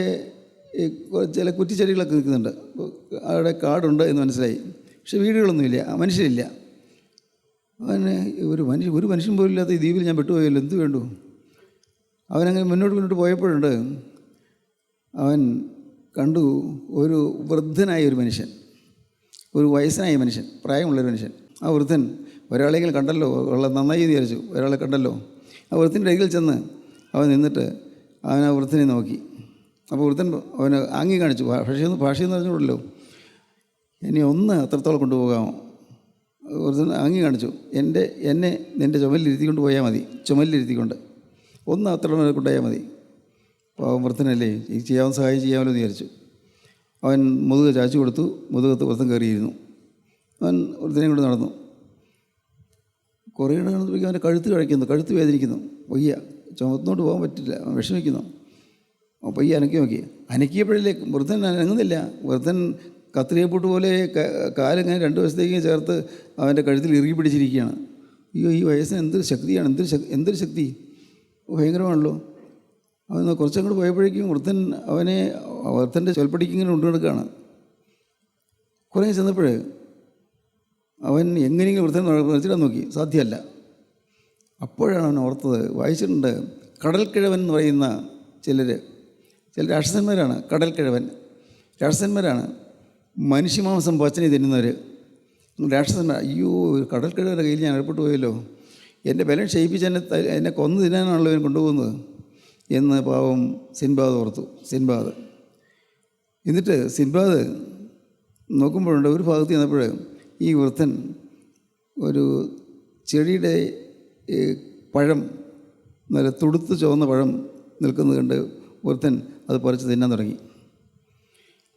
ചില കുറ്റിച്ചെടികളൊക്കെ നിൽക്കുന്നുണ്ട്. അവിടെ കാടുണ്ട് എന്ന് മനസ്സിലായി. പക്ഷെ വീടുകളൊന്നുമില്ല, മനുഷ്യരില്ല. അവന് ഒരു മനുഷ്യൻ പോലും ഇല്ലാത്ത ഈ ദ്വീപിൽ ഞാൻ പെട്ടുപോയല്ലോ, എന്ത് വേണ്ടു. അവനങ്ങനെ മുന്നോട്ട് പോയപ്പോഴുണ്ട് അവൻ കണ്ടു ഒരു വൃദ്ധനായ ഒരു മനുഷ്യൻ, ഒരു വയസ്സനായ മനുഷ്യൻ, പ്രായമുള്ളൊരു മനുഷ്യൻ. ആ വൃദ്ധൻ ഒരാളെങ്കിലും കണ്ടല്ലോ, നന്നായി വിചാരിച്ചു. ഒരാളെ കണ്ടല്ലോ. ആ വൃദ്ധൻ്റെ അരികിൽ ചെന്ന് അവൻ നിന്നിട്ട് അവൻ ആ വൃദ്ധനെ നോക്കി. അപ്പോൾ വൃദ്ധൻ അവന് ആംഗ്യം കാണിച്ചു. ഭാഷയെന്ന് പറഞ്ഞുകൂടല്ലോ. എന്നെ ഒന്ന് അത്രത്തോളം കൊണ്ടുപോകാമോ? വൃദ്ധൻ ആംഗ്യം കാണിച്ചു. എന്നെ നിൻ്റെ ചുമലിലിരുത്തിക്കൊണ്ട് പോയാൽ മതി. ചുമലിലിരുത്തിക്കൊണ്ട് ഒന്ന് അത്രത്തോളം കൊണ്ടുപോയാൽ മതി. അപ്പോൾ വൃദ്ധനല്ലേ, ഈ ചെയ്യാവുന്ന സഹായം ചെയ്യാമല്ലോ എന്ന് വിചാരിച്ചു. അവൻ മുതുക ചാച്ചു കൊടുത്തു. മുതുകത്ത് വൃദ്ധം കയറിയിരുന്നു. അവൻ വൃദ്ധനെ കൊണ്ട് നടന്നു. കുറേ നടന്നപ്പോഴേക്കും അവൻ്റെ കഴുത്ത് വേദനിക്കുന്നു. വയ്യ, ചുമത്തോട്ട് പോകാൻ പറ്റില്ല. അവൻ വിഷമിക്കുന്നു. അപ്പോൾ പയ്യെ അനക്കിയപ്പോഴല്ലേ വൃദ്ധൻ അനങ്ങുന്നില്ല. വൃദ്ധൻ കത്രിയപ്പൂട്ട് പോലെ കാലിങ്ങനെ രണ്ട് വശത്തേക്ക് ചേർത്ത് അവൻ്റെ കഴുത്തിൽ ഇറുകി പിടിച്ചിരിക്കുകയാണ്. അയ്യോ, ഈ വയസ്സിന് എന്തൊരു ശക്തിയാണ്, എന്തൊരു ശക്തി, ഭയങ്കരമാണല്ലോ. അവൻ കുറച്ചങ്ങോട്ട് പോയപ്പോഴേക്കും വൃദ്ധൻ്റെ ചൊൽപ്പടിക്ക് ഇങ്ങനെ കൊണ്ടുനടക്കുകയാണ്. കുറേ ചെന്നപ്പോൾ അവൻ എങ്ങനെയെങ്കിലും വൃദ്ധൻ നിർത്തിടാൻ നോക്കി. സാധ്യമല്ല. അപ്പോഴാണ് അവൻ ഓർത്തത്, വായിച്ചിട്ടുണ്ട്, കടൽക്കിഴവൻ എന്ന് പറയുന്ന ചില രാക്ഷസന്മാരാണ്. രാക്ഷസന്മാരാണ്. മനുഷ്യമാംസം പച്ചനെ തിന്നുന്നവർ രാക്ഷസന്മാർ. അയ്യോ, ഒരു കടൽക്കിഴവൻ്റെ കയ്യിൽ ഞാൻ ഏർപ്പെട്ടു പോയല്ലോ. എൻ്റെ ബലം ക്ഷയിപ്പിച്ച് എന്നെ കൊന്നു തിന്നാനാണല്ലോ ഇവൻ കൊണ്ടുപോകുന്നത് എന്ന് പാവം സിൻബാദ് ഓർത്തു. എന്നിട്ട് സിൻബാദ് നോക്കുമ്പോഴുണ്ട്, ഒരു ഭാഗത്ത് ചെന്നപ്പോൾ ഈ വൃദ്ധൻ ഒരു ചെടിയുടെ പഴം, നല്ല തുടുത്ത് ചുവന്ന പഴം നിൽക്കുന്നത് കണ്ട് വൃദ്ധൻ അത് പറിച്ച് തിന്നാൻ തുടങ്ങി.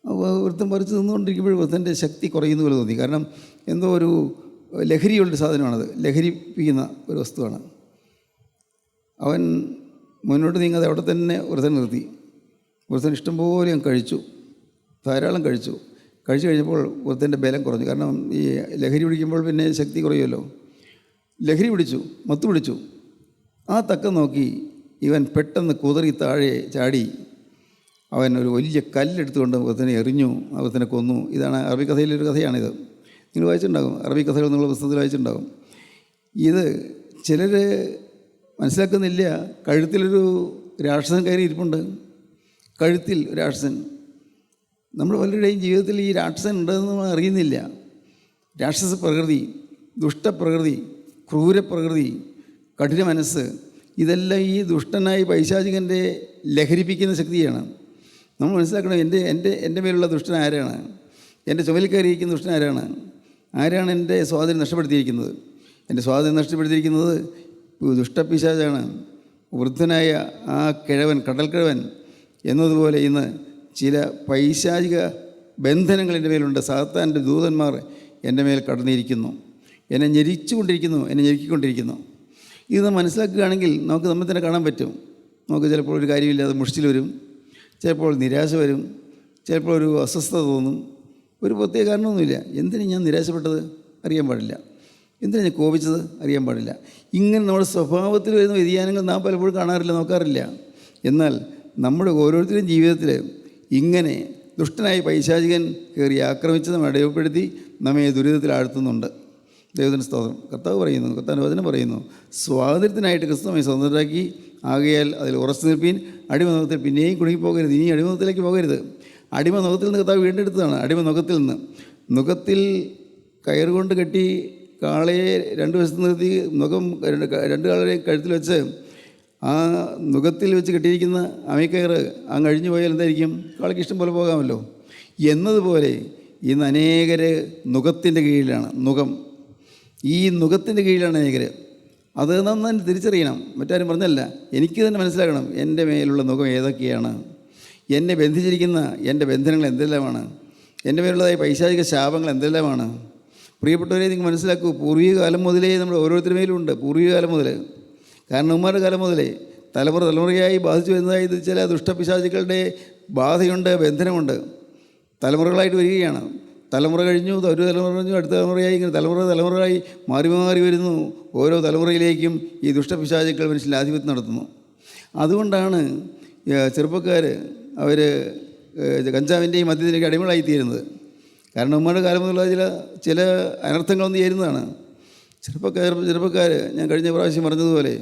അപ്പോൾ വൃദ്ധൻ പറിച്ച് തിന്നുകൊണ്ടിരിക്കുമ്പോൾ വൃദ്ധൻ്റെ ശക്തി കുറയുന്ന പോലെ തോന്നി. കാരണം എന്തോ ഒരു ലഹരിയുള്ളൊരു സാധനമാണത്, ലഹരിപ്പിക്കുന്ന ഒരു വസ്തുവാണ്. അവൻ മുന്നോട്ട് നീങ്ങാതെ അവിടെ തന്നെ വൃദ്ധൻ നിർത്തി. വൃദ്ധൻ ഇഷ്ടംപോലെ കഴിച്ചു, ധാരാളം കഴിച്ചു കഴിഞ്ഞപ്പോൾ വൃദ്ധൻ്റെ ബലം കുറഞ്ഞു. കാരണം ഈ ലഹരി പിടിക്കുമ്പോൾ പിന്നെ ശക്തി കുറയുമല്ലോ. ലഹരി പിടിച്ചു, മത്തു പിടിച്ചു. ആ തക്കം നോക്കി ഇവൻ പെട്ടെന്ന് കുതറി താഴെ ചാടി. അവൻ ഒരു വലിയ കല്ലെടുത്തുകൊണ്ട് വൃദ്ധനെ എറിഞ്ഞു, ആ വൃദ്ധനെ കൊന്നു. ഇതാണ് അറബി കഥയിലൊരു കഥയാണിത്. നിങ്ങൾ വായിച്ചിട്ടുണ്ടാകും, അറബി കഥകൾ എന്നുള്ള പുസ്തകത്തിൽ വായിച്ചിട്ടുണ്ടാകും. ഇത് ചിലർ മനസ്സിലാക്കുന്നില്ല. കഴുത്തിലൊരു രാക്ഷസൻ കയറി ഇരിപ്പുണ്ട്. കഴുത്തിൽ രാക്ഷസൻ. നമ്മൾ പലരുടെയും ജീവിതത്തിൽ ഈ രാക്ഷസൻ ഉണ്ടെന്ന് നമ്മൾ അറിയുന്നില്ല. രാക്ഷസ പ്രകൃതി, ദുഷ്ടപ്രകൃതി, ക്രൂരപ്രകൃതി, കഠിന മനസ്സ്, ഇതെല്ലാം ഈ ദുഷ്ടനായ പൈശാചികൻ്റെ ലഹരിപ്പിക്കുന്ന ശക്തിയാണ്. നമ്മൾ മനസ്സിലാക്കണം, എൻ്റെ മേലുള്ള ദുഷ്ടൻ ആരാണ്? എൻ്റെ ചുമലിൽ കയറിയിരിക്കുന്ന ദുഷ്ടൻ ആരാണ് എൻ്റെ സ്വാധീനം നഷ്ടപ്പെടുത്തിയിരിക്കുന്നത്? എൻ്റെ സ്വാധീനം നഷ്ടപ്പെടുത്തിയിരിക്കുന്നത് ദുഷ്ടപിശാചാണ്. വൃദ്ധനായ ആ കിഴവൻ, കടൽക്കിഴവൻ എന്നതുപോലെ ഇന്ന് ചില പൈശാചിക ബന്ധനങ്ങൾ എൻ്റെ മേലുണ്ട്. സാത്താൻ്റെ ദൂതന്മാർ എൻ്റെ മേൽ കടന്നിരിക്കുന്നു, എന്നെ ഞെരിച്ചുകൊണ്ടിരിക്കുന്നു, എന്നെ ഞെരുക്കിക്കൊണ്ടിരിക്കുന്നു. ഇത് മനസ്സിലാക്കുകയാണെങ്കിൽ നമുക്ക് നമ്മെ തന്നെ കാണാൻ പറ്റും. നമുക്ക് ചിലപ്പോൾ ഒരു കാര്യമില്ലാതെ മുഷിച്ചിൽ വരും, ചിലപ്പോൾ നിരാശ വരും, ചിലപ്പോൾ ഒരു അസ്വസ്ഥത തോന്നും. ഒരു പ്രത്യേക കാരണമൊന്നുമില്ല. എന്തിനാണ് ഞാൻ നിരാശപ്പെട്ടത് അറിയാൻ പാടില്ല, എന്തിനാണ് ഞാൻ കോപിച്ചത് അറിയാൻ പാടില്ല. ഇങ്ങനെ നമ്മുടെ സ്വഭാവത്തിൽ വരുന്ന വ്യതിയാനങ്ങൾ നാം പലപ്പോഴും കാണാറില്ല, നോക്കാറില്ല. എന്നാൽ നമ്മുടെ ഓരോരുത്തരുടെയും ജീവിതത്തിൽ ഇങ്ങനെ ദുഷ്ടനായി പൈശാചികൻ കയറി ആക്രമിച്ച് നമ്മെ അടയപ്പെടുത്തി നമ്മെ ദുരിതത്തിൽ ആഴ്ത്തുന്നുണ്ട്. ദൈവത്തിന് സ്തോത്രം. കർത്താവ് പറയുന്നു, കർത്താവിൻ്റെ വചനം പറയുന്നു, സ്വാതന്ത്ര്യത്തിനായിട്ട് ക്രിസ്തു നമ്മെ സ്വതന്ത്രരാക്കി, ആകയാൽ അതിൽ ഉറച്ചു നിൽപ്പീൻ. അടിമനുഖത്തിൽ പിന്നെയും കുടുങ്ങിപ്പോകരുത്. ഇനി അടിമനുഖത്തിലേക്ക് പോകരുത്. അടിമനുഖത്തിൽ നിന്ന് കർത്താവ് വീണ്ടെടുത്തതാണ്. അടിമനുഖത്തിൽ നിന്ന്, നുഖത്തിൽ കയറുകൊണ്ട് കെട്ടി കാളയെ 2 വശത്ത് നിർത്തി നുഖം 2 കാളയെ കഴുത്തിൽ വെച്ച് ആ നുഖത്തിൽ വെച്ച് കെട്ടിയിരിക്കുന്ന അമയക്കയറ് അങ്ങ് അഴിഞ്ഞു പോയാൽ എന്തായിരിക്കും? കാളയ്ക്ക് ഇഷ്ടം പോലെ പോകാമല്ലോ. എന്നതുപോലെ ഇന്ന് അനേകർ നുഖത്തിൻ്റെ കീഴിലാണ്. നുഖം, ഈ നുഖത്തിൻ്റെ കീഴിലാണ് അനേകർ. അത് നാം തന്നെ തിരിച്ചറിയണം. മറ്റാരും പറഞ്ഞല്ല, എനിക്ക് തന്നെ മനസ്സിലാക്കണം എൻ്റെ മേലുള്ള നുഖം ഏതൊക്കെയാണ്, എന്നെ ബന്ധിച്ചിരിക്കുന്ന എൻ്റെ ബന്ധനങ്ങൾ എന്തെല്ലാമാണ്, എൻ്റെ മേലുള്ളതായ പൈശാചിക ശാപങ്ങൾ എന്തെല്ലാമാണ്. പ്രിയപ്പെട്ടവരെ, നിങ്ങൾ മനസ്സിലാക്കൂ, പൂർവിക കാലം മുതലേ നമ്മുടെ ഓരോരുത്തരുടെ മേലുണ്ട്. പൂർവിക കാലം മുതൽ, കാരണവന്മാരുടെ കാലം മുതലേ തലമുറയായി ബാധിച്ചു വരുന്നതായി ചില ദുഷ്ടപിശാചുക്കളുടെ ബാധയുണ്ട്, ബന്ധനമുണ്ട്. തലമുറകളായിട്ട് വരികയാണ്. തലമുറ കഴിഞ്ഞു, ഒരു തലമുറ കഴിഞ്ഞു, അടുത്ത തലമുറയായി, ഇങ്ങനെ തലമുറകളായി മാറി മാറി വരുന്നു. ഓരോ തലമുറയിലേക്കും ഈ ദുഷ്ടപിശാചുക്കൾ മനുഷ്യൻ ആധിപത്യം നടത്തുന്നു. അതുകൊണ്ടാണ് ചെറുപ്പക്കാർ അവർ കഞ്ചാവിൻ്റെയും മദ്യത്തിൻ്റെയൊക്കെ അടിമകളായിത്തീരുന്നത്. കാരണം ഉമ്മയുടെ കാലം മുതലുള്ള ചില അനർത്ഥങ്ങളൊന്നും ചേരുന്നതാണ്. ചെറുപ്പക്കാർ ഞാൻ കഴിഞ്ഞ പ്രാവശ്യം പറഞ്ഞതുപോലെ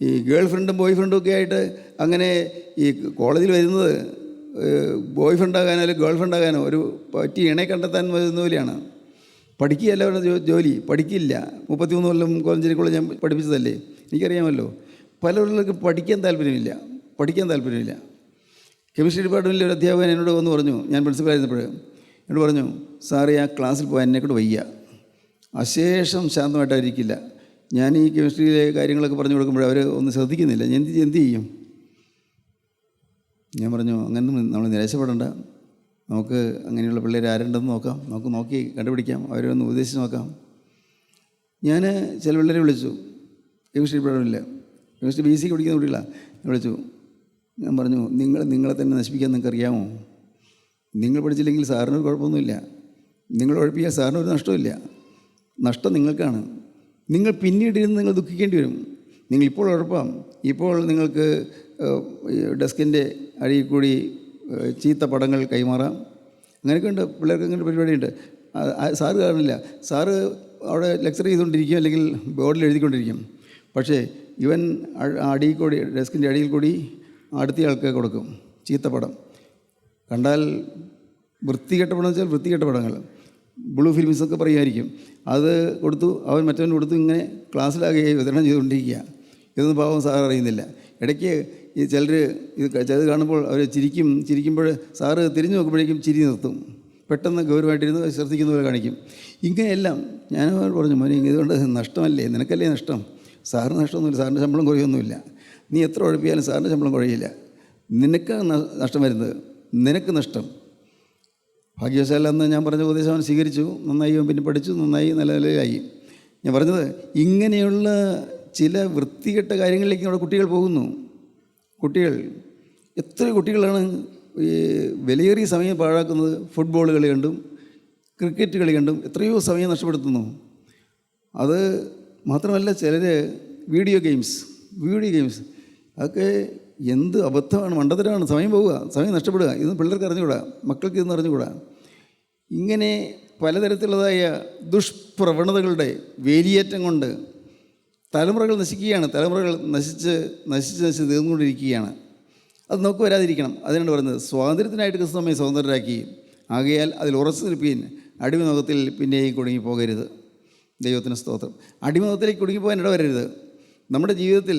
ഈ ഗേൾ ഫ്രണ്ടും ബോയ് ഫ്രണ്ടും ഒക്കെ ആയിട്ട് അങ്ങനെ ഈ കോളേജിൽ വരുന്നത് ബോയ് ഫ്രണ്ടാകാനോ അല്ലെങ്കിൽ ഗേൾ ഫ്രണ്ടാകാനോ ഒരു പറ്റിയ ഇണയെ കണ്ടെത്താൻ വരുന്ന പോലെയാണ്. പഠിക്കുകയല്ല അവരുടെ ജോലി, പഠിക്കില്ല. 33 കൊല്ലം കോളേജിലേക്കുള്ള ഞാൻ പഠിപ്പിച്ചതല്ലേ, എനിക്കറിയാമല്ലോ. പലർക്കും പഠിക്കാൻ താല്പര്യമില്ല. കെമിസ്ട്രി ഡിപ്പാർട്ട്മെൻറ്റിലെ ഒരു അധ്യാപകൻ എന്നോട് വന്ന് പറഞ്ഞു, ഞാൻ പ്രിൻസിപ്പലായിരുന്നപ്പോൾ എന്നോട് പറഞ്ഞു, സാറേ ആ ക്ലാസ്സിൽ പോകാൻ എന്നെക്കൂടെ വയ്യ, അശേഷം ശാന്തമായിട്ടായിരിക്കില്ല. ഞാൻ ഈ കെമിസ്ട്രിയിലെ കാര്യങ്ങളൊക്കെ പറഞ്ഞു കൊടുക്കുമ്പോൾ അവർ ഒന്നും ശ്രദ്ധിക്കുന്നില്ല, ഞാൻ എന്ത് ചെയ്യും? ഞാൻ പറഞ്ഞു, അങ്ങനെ നമ്മൾ നിരാശപ്പെടേണ്ട, നമുക്ക് അങ്ങനെയുള്ള പിള്ളേർ ആരുണ്ടെന്ന് നോക്കാം, നമുക്ക് നോക്കി കണ്ടുപിടിക്കാം, അവരെ ഒന്ന് ഉപദേശിച്ച് നോക്കാം. ഞാൻ ചില പിള്ളേരെ വിളിച്ചു, കെമിസ്ട്രി ഡിപ്പാർട്ട്മെൻറ്റിൽ കെമിസ്ട്രി BSc പഠിക്കുന്ന കുട്ടികളാണ്. വിളിച്ചു, ഞാൻ പറഞ്ഞു, നിങ്ങളെ തന്നെ നശിപ്പിക്കാൻ നിങ്ങൾക്ക് അറിയാമോ? നിങ്ങൾ പഠിച്ചില്ലെങ്കിൽ സാറിനൊരു കുഴപ്പമൊന്നുമില്ല, നിങ്ങൾ ഉഴപ്പിയാൽ സാറിനൊരു നഷ്ടമില്ല. നഷ്ടം നിങ്ങൾക്കാണ്. നിങ്ങൾ പിന്നീടിരുന്ന് നിങ്ങൾ ദുഃഖിക്കേണ്ടി വരും. നിങ്ങളിപ്പോൾ ഉഴപ്പാം, ഇപ്പോൾ നിങ്ങൾക്ക് ഡെസ്കിൻ്റെ അടിയിൽ കൂടി ചീത്ത പടങ്ങൾ കൈമാറാം. അങ്ങനെയൊക്കെ ഉണ്ട്, പിള്ളേർക്ക് അങ്ങനെ പരിപാടിയുണ്ട്. സാറ് കാണില്ല, സാറ് അവിടെ ലെക്ചർ ചെയ്തുകൊണ്ടിരിക്കും, അല്ലെങ്കിൽ ബോർഡിൽ എഴുതിക്കൊണ്ടിരിക്കും. പക്ഷേ ഇവൻ അടിയിൽ കൂടി, ഡെസ്കിൻ്റെ അടിയിൽ കൂടി അടുത്ത ആൾക്ക് കൊടുക്കും ചീത്തപ്പടം. കണ്ടാൽ വൃത്തികെട്ട പടം വെച്ചാൽ വൃത്തികെട്ട പടങ്ങൾ, ബ്ലൂ ഫിലിംസൊക്കെ പറയുമായിരിക്കും. അത് കൊടുത്തു, അവൻ മറ്റവൻ കൊടുത്തു, ഇങ്ങനെ ക്ലാസ്സിലാകെ വിതരണം ചെയ്തുകൊണ്ടിരിക്കുക. ഇതൊന്നും പാവം സാർ അറിയുന്നില്ല. ഇടയ്ക്ക് ഈ ചിലർ ഇത് കാണുമ്പോൾ അവർ ചിരിക്കുമ്പോൾ സാറ് തിരിഞ്ഞു നോക്കുമ്പോഴേക്കും ചിരി നിർത്തും, പെട്ടെന്ന് ഗൗരവമായിട്ടിരുന്ന് ശ്രദ്ധിക്കുന്ന പോലെ കാണിക്കും. ഇങ്ങനെയെല്ലാം ഞാൻ പറഞ്ഞു, മോനെ ഇതുകൊണ്ട് നഷ്ടമല്ലേ, നിനക്കല്ലേ നഷ്ടം, സാറിന് നഷ്ടമൊന്നുമില്ല, സാറിൻ്റെ ശമ്പളം കുറയൊന്നുമില്ല, നീ എത്ര ഉഴപ്പിയാലും സാറിൻ്റെ ശമ്പളം കുറയില്ല, നിനക്കാണ് നഷ്ടം വരുന്നത്, നിനക്ക് നഷ്ടം. ഭാഗ്യവശാൽ അന്ന് ഞാൻ പറഞ്ഞ ഉപദേശം അവൻ സ്വീകരിച്ചു, നന്നായി പിന്നെ പഠിച്ചു, നന്നായി നല്ല നിലയിലായി. ഞാൻ പറഞ്ഞത്, ഇങ്ങനെയുള്ള ചില വൃത്തികെട്ട കാര്യങ്ങളിലേക്ക് നമ്മുടെ കുട്ടികൾ പോകുന്നു. എത്ര കുട്ടികളാണ് ഈ വിലയേറിയ സമയം പാഴാക്കുന്നത്? ഫുട്ബോൾ കളി കണ്ടും ക്രിക്കറ്റ് കളി കണ്ടും എത്രയോ സമയം നഷ്ടപ്പെടുത്തുന്നു. അത് മാത്രമല്ല, ചിലർ വീഡിയോ ഗെയിംസ് അതൊക്കെ എന്ത് അബദ്ധമാണ്, മണ്ടത്തരമാണ്. സമയം പോവുക, സമയം നഷ്ടപ്പെടുക. ഇതൊന്നും പിള്ളേർക്ക് അറിഞ്ഞുകൂടാ, മക്കൾക്ക് ഇതൊന്നും അറിഞ്ഞുകൂടാ. ഇങ്ങനെ പലതരത്തിലുള്ളതായ ദുഷ്പ്രവണതകളുടെ വേലിയേറ്റം കൊണ്ട് തലമുറകൾ നശിക്കുകയാണ്. തലമുറകൾ നശിച്ച് തീർന്നുകൊണ്ടിരിക്കുകയാണ്. അത് നമുക്ക് വരാതിരിക്കണം. അതിനാണ് പറയുന്നത്, സ്വാതന്ത്ര്യത്തിനായിട്ട് ക്രിസ്തു നമ്മെ സ്വതന്ത്രരാക്കി, ആകയാൽ അതിൽ ഉറച്ചു നിൽപ്പീൻ. അടിമനുഖത്തിൽ പിന്നെയും കുടുങ്ങിപ്പോകരുത്. ദൈവത്തിന് സ്തോത്രം. അടിമനുഖത്തിലേക്ക് കുടുങ്ങിപ്പോകാൻ ഇടവരരുത്. നമ്മുടെ ജീവിതത്തിൽ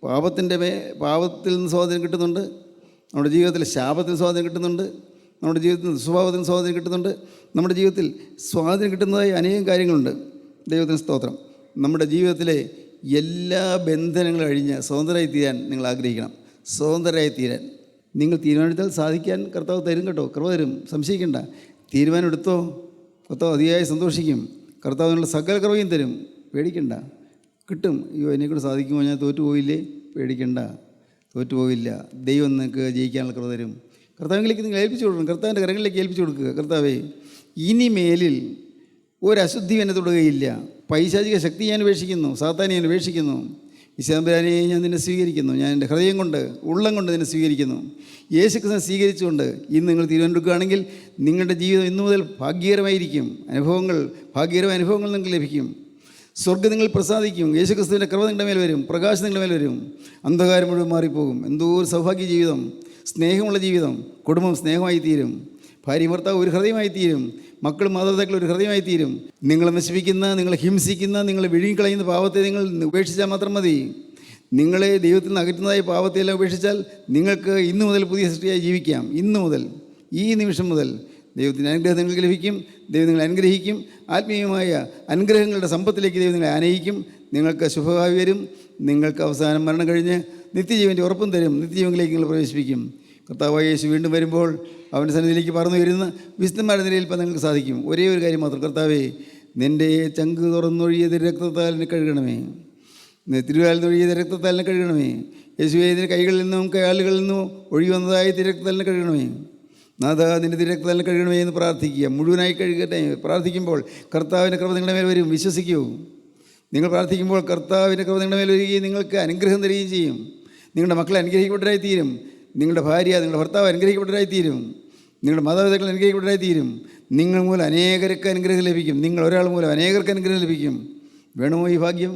പാപത്തിൽ നിന്ന് സ്വാതന്ത്ര്യം കിട്ടുന്നുണ്ട്, നമ്മുടെ ജീവിതത്തിൽ ശാപത്തിന് സ്വാതന്ത്ര്യം കിട്ടുന്നുണ്ട്, നമ്മുടെ ജീവിതത്തിൽ സ്വഭാവത്തിന് സ്വാതന്ത്ര്യം കിട്ടുന്നുണ്ട്. നമ്മുടെ ജീവിതത്തിൽ സ്വാതന്ത്ര്യം കിട്ടുന്നതായി അനേകം കാര്യങ്ങളുണ്ട്. ദൈവത്തിന് സ്തോത്രം. നമ്മുടെ ജീവിതത്തിലെ എല്ലാ ബന്ധനങ്ങളും അഴിഞ്ഞ് സ്വതന്ത്രരായി തീരാൻ നിങ്ങൾ ആഗ്രഹിക്കണം. സ്വതന്ത്രരായി തീരാൻ നിങ്ങൾ തീരുമാനമെടുത്താൽ സാധിക്കാൻ കർത്താവ് തരും കേട്ടോ, കൃപ തരും, സംശയിക്കേണ്ട. തീരുമാനം എടുത്തോ, കർത്താവ് അതിയായി സന്തോഷിക്കും. കർത്താവിനുള്ള സകല കൃപയും തരും, പേടിക്കണ്ട. കിട്ടും. അയ്യോ എന്നെക്കൂടെ സാധിക്കുമോ, ഞാൻ തോറ്റുപോയില്ലേ? പേടിക്കണ്ട, തോറ്റുപോകില്ല. ദൈവം നിങ്ങൾക്ക് ജയിക്കാനുള്ള കൃപ തരും. കർത്താവിലേക്ക് നിങ്ങൾ ഏൽപ്പിച്ചു കൊടുക്കണം. കർത്താവിൻ്റെ കരങ്ങളിലേക്ക് ഏൽപ്പിച്ചു കൊടുക്കുക. കർത്താവേ, ഇനിമേലിൽ ഒരശുദ്ധി എന്നെ തൊടുകയില്ല. പൈശാചിക ശക്തി ഞാൻ ഉപേക്ഷിക്കുന്നു, സാത്താനെ ഞാൻ ഉപേക്ഷിക്കുന്നു. വിശാംബരാനെ ഞാൻ നിന്നെ സ്വീകരിക്കുന്നു. ഞാൻ എൻ്റെ ഹൃദയം കൊണ്ട്, ഉള്ളം കൊണ്ട് നിന്നെ സ്വീകരിക്കുന്നു. യേശുക്രിസ്തുവിനെ സ്വീകരിച്ചുകൊണ്ട് ഇന്ന് നിങ്ങൾ തീരുമാനമെടുക്കുകയാണെങ്കിൽ നിങ്ങളുടെ ജീവിതം ഇന്നു മുതൽ ഭാഗ്യകരമായിരിക്കും. ഭാഗ്യകരമായ അനുഭവങ്ങൾ നിങ്ങൾക്ക് ലഭിക്കും. സ്വർഗ്ഗം നിങ്ങൾ പ്രസാദിക്കും. യേശുക്രിസ്തുവിൻ്റെ കൃപ നിങ്ങളുടെ മേൽ വരും, പ്രകാശം നിങ്ങളുടെ മേൽ വരും. അന്ധകാരം മുഴുവൻ മാറിപ്പോകും. എന്തോ ഒരു സൗഭാഗ്യ ജീവിതം, സ്നേഹമുള്ള ജീവിതം. കുടുംബം സ്നേഹമായി തീരും. ഭാര്യ ഭർത്താവ് ഒരു ഹൃദയമായി തീരും. മക്കളും മാതാപിതാക്കളും ഒരു ഹൃദയമായി തീരും. നിങ്ങളെ നശിപ്പിക്കുന്ന, നിങ്ങളെ ഹിംസിക്കുന്ന, നിങ്ങളെ വിഴുങ്ങിക്കളയുന്ന പാവത്തെ നിങ്ങൾ ഉപേക്ഷിച്ചാൽ മാത്രം മതി. നിങ്ങളെ ദൈവത്തിൽ നിന്ന് അകറ്റുന്നതായ പാവത്തെയെല്ലാം ഉപേക്ഷിച്ചാൽ നിങ്ങൾക്ക് ഇന്നു മുതൽ പുതിയ സൃഷ്ടിയായി ജീവിക്കാം. ഇന്നു മുതൽ, ഈ നിമിഷം മുതൽ ദൈവത്തിൻ്റെ അനുഗ്രഹം നിങ്ങൾക്ക് ലഭിക്കും. ദൈവം നിങ്ങളെ അനുഗ്രഹിക്കും. ആത്മീയമായ അനുഗ്രഹങ്ങളുടെ സമ്പത്തിലേക്ക് ദൈവം നിങ്ങളെ ആനയിക്കും. നിങ്ങൾക്ക് ശുഭഭാവി വരും. നിങ്ങൾക്ക് അവസാനം മരണം കഴിഞ്ഞ് നിത്യജീവൻ്റെ ഉറപ്പും തരും. നിത്യജീവനിലേക്ക് നിങ്ങൾ പ്രവേശിപ്പിക്കും. കർത്താവായ യേശു വീണ്ടും വരുമ്പോൾ അവൻ്റെ സന്നിധിയിലേക്ക് പറന്നു വരുന്ന വിശുദ്ധന്മാരുടെ നിലയിൽ ഇപ്പം നിങ്ങൾക്ക് സാധിക്കും. ഒരേ ഒരു കാര്യം മാത്രം, കർത്താവേ, നിൻ്റെ ചങ്ക് തുറന്നൊഴിയത് രക്തത്താൽ എന്നെ കഴുകണമേ. തിരുവാൽ നിന്നൊഴിയത് രക്തത്താൽ എന്നെ കഴുകണമേ. യേശുവേ, നിൻ്റെ കൈകളിൽ നിന്നും കാലുകളിൽ നിന്നും ഒഴി വന്നതായ തിരക്തത്താൽ എന്നെ കഴുകണമേ. നാഥ, നിൻ്റെ തിരക്തത്താൽ എന്നെ കഴുകണമേ എന്ന് പ്രാർത്ഥിക്കുക. മുഴുവനായി കഴുകട്ടെ. പ്രാർത്ഥിക്കുമ്പോൾ കർത്താവിൻ്റെ കൃപ നിങ്ങളുടെ മേൽ വരും. വിശ്വസിക്കൂ. നിങ്ങൾ പ്രാർത്ഥിക്കുമ്പോൾ കർത്താവിൻ്റെ കൃപ നിങ്ങളുടെ മേൽ വരികയും നിങ്ങൾക്ക് അനുഗ്രഹം തരികയും ചെയ്യും. നിങ്ങളുടെ മക്കൾ അനുഗ്രഹിക്കപ്പെട്ടവരായി തീരും. നിങ്ങളുടെ ഭാര്യ, നിങ്ങളുടെ ഭർത്താവ് അനുഗ്രഹിക്കപ്പെട്ടവരായി തീരും. നിങ്ങളുടെ മാതാപിതാക്കൾ അനുഗ്രഹിക്കപ്പെട്ടവരായി തീരും. നിങ്ങൾ മൂലം അനേകർക്ക് അനുഗ്രഹം ലഭിക്കും. നിങ്ങൾ ഒരാൾ മൂലം അനേകർക്ക് അനുഗ്രഹം ലഭിക്കും. വേണമോ ഈ ഭാഗ്യം?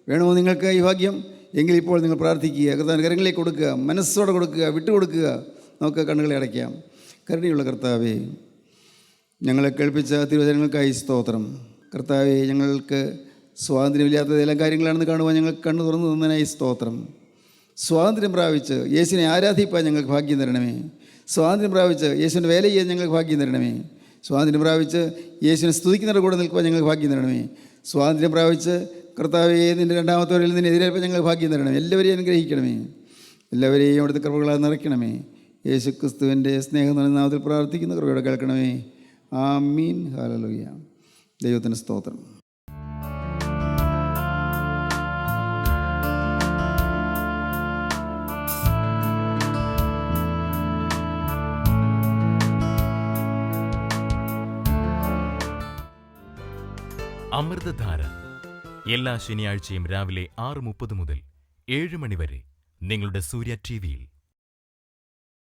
വേണമോ നിങ്ങൾക്ക് ഈ ഭാഗ്യം? എങ്കിൽ ഇപ്പോൾ നിങ്ങൾ പ്രാർത്ഥിക്കുക. കർത്താവിൻ്റെ കരങ്ങളിലേക്ക് കൊടുക്കുക. മനസ്സോടെ കൊടുക്കുക, വിട്ടുകൊടുക്കുക. നമുക്ക് കണ്ണുകളെ അടയ്ക്കാം. കരുണയുള്ള കർത്താവേ, ഞങ്ങളെ കേൾപ്പിച്ച തിരുവചനങ്ങൾക്കായി സ്തോത്രം. കർത്താവേ, ഞങ്ങൾക്ക് സ്വാതന്ത്ര്യമില്ലാത്ത എല്ലാ കാര്യങ്ങളാണെന്ന് കാണുവാൻ ഞങ്ങൾക്ക് കണ്ണു തുറന്നു തന്നതിനായി സ്തോത്രം. സ്വാതന്ത്ര്യം പ്രാപിച്ച് യേശുവിനെ ആരാധിപ്പാൻ ഞങ്ങൾക്ക് ഭാഗ്യം തരണമേ. സ്വാതന്ത്ര്യം പ്രാപിച്ച് യേശുവിൻ്റെ വേല ചെയ്യാൻ ഞങ്ങൾക്ക് ഭാഗ്യം തരണമേ. സ്വാതന്ത്ര്യം പ്രാപിച്ച് യേശുവിനെ സ്തുതിക്കുന്നവരുടെ കൂടെ നിൽക്കുവാൻ ഞങ്ങൾക്ക് ഭാഗ്യം തരണമേ. സ്വാതന്ത്ര്യം പ്രാപിച്ച് കർത്താവേ, നിൻ്റെ രണ്ടാമത്തെ വരയിൽ നിന്നെ എതിരേൽപ്പാൻ ഞങ്ങൾക്ക് ഭാഗ്യം തരണമേ. എല്ലാവരെയും അനുഗ്രഹിക്കണമേ. എല്ലാവരെയും അവിടുത്തെ കൃപകളാൽ നിറയ്ക്കണമേ. യേശു ക്രിസ്തുവിൻ്റെ സ്നേഹം നിറഞ്ഞ നാമത്തിൽ പ്രാർത്ഥിക്കുന്ന കൃപയോടെ കേൾക്കണമേ. ആമീൻ. ഹല്ലേലൂയ. ദൈവത്തിന് സ്തോത്രം. അമൃതധാര എല്ലാ ശനിയാഴ്ചയും രാവിലെ 6:30 മുതൽ 7 മണി വരെ നിങ്ങളുടെ സൂര്യ TV-യിൽ.